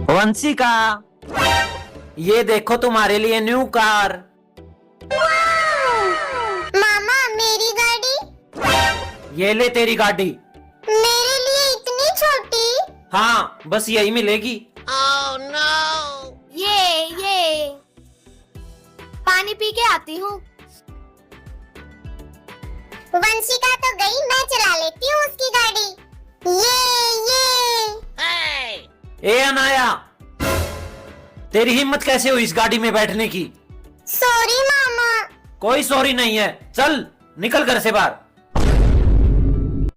वंशिका, ये देखो तुम्हारे लिए न्यू कार। मामा मेरी गाड़ी। ये ले तेरी गाड़ी। मेरे लिए इतनी छोटी। हाँ, बस यही मिलेगी। Oh, no! ये पानी पी के आती हूँ। वंशिका तो गई, मैं चला लेती हूँ उसकी गाड़ी। ए अनाया, तेरी हिम्मत कैसे हुई इस गाड़ी में बैठने की? सॉरी मामा। कोई सॉरी नहीं है, चल निकल घर से बाहर।